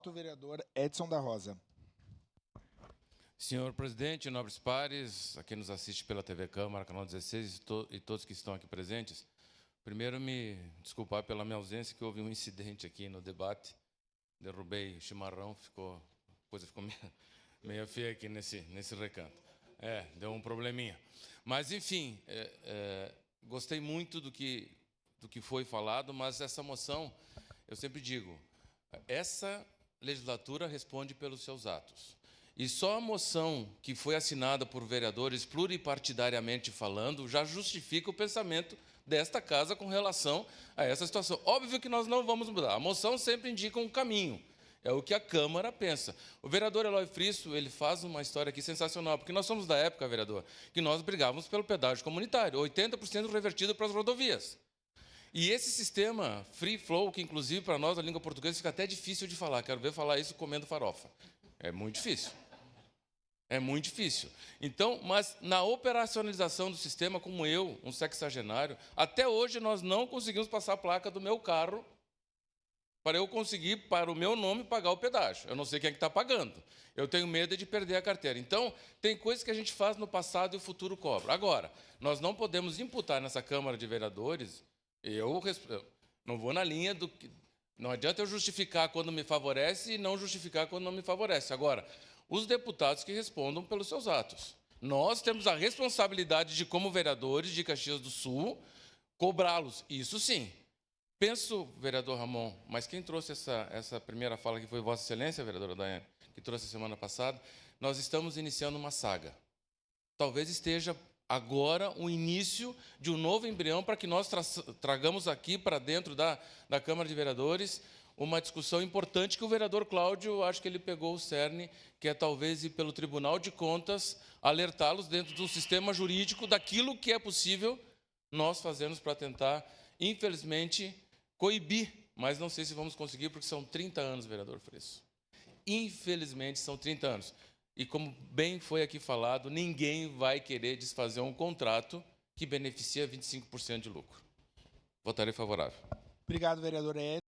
O vereador Edson da Rosa. Senhor presidente, nobres pares, a quem nos assiste pela TV Câmara, Canal 16 e todos que estão aqui presentes, primeiro me desculpar pela minha ausência, que houve um incidente aqui no debate, derrubei o chimarrão, a coisa ficou meio feia aqui nesse recanto. Deu um probleminha. Mas, enfim, gostei muito do que foi falado, mas essa moção, eu sempre digo, essa legislatura responde pelos seus atos. E só a moção que foi assinada por vereadores pluripartidariamente falando já justifica o pensamento desta casa com relação a essa situação. Óbvio que nós não vamos mudar. A moção sempre indica um caminho. É o que a Câmara pensa. O vereador Eloy Fristo, ele faz uma história aqui sensacional, porque nós somos da época, vereador, que nós brigávamos pelo pedágio comunitário, 80% revertido para as rodovias. E esse sistema free flow, que inclusive para nós, a língua portuguesa, fica até difícil de falar. Quero ver falar isso comendo farofa. É muito difícil. É muito difícil. Então, mas na operacionalização do sistema, como eu, um sexagenário, até hoje nós não conseguimos passar a placa do meu carro para eu conseguir, para o meu nome, pagar o pedágio. Eu não sei quem é que está pagando. Eu tenho medo de perder a carteira. Então, tem coisas que a gente faz no passado e o futuro cobra. Agora, nós não podemos imputar nessa Câmara de Vereadores. Eu não vou na linha do que... Não adianta eu justificar quando me favorece e não justificar quando não me favorece. Agora, os deputados que respondam pelos seus atos. Nós temos a responsabilidade de, como vereadores de Caxias do Sul, cobrá-los. Isso sim. Penso, vereador Ramon, mas quem trouxe essa primeira fala aqui foi Vossa Excelência, vereadora Daiane, que trouxe a semana passada. Nós estamos iniciando uma saga. Talvez esteja agora o início de um novo embrião para que nós tragamos aqui para dentro da Câmara de Vereadores uma discussão importante que o vereador Cláudio, acho que ele pegou o cerne, que é talvez ir pelo Tribunal de Contas, alertá-los dentro do sistema jurídico daquilo que é possível nós fazermos para tentar, infelizmente, coibir, mas não sei se vamos conseguir, porque são 30 anos, vereador Fristo. Infelizmente, são 30 anos. E como bem foi aqui falado, ninguém vai querer desfazer um contrato que beneficia 25% de lucro. Votarei favorável. Obrigado, vereador Edson.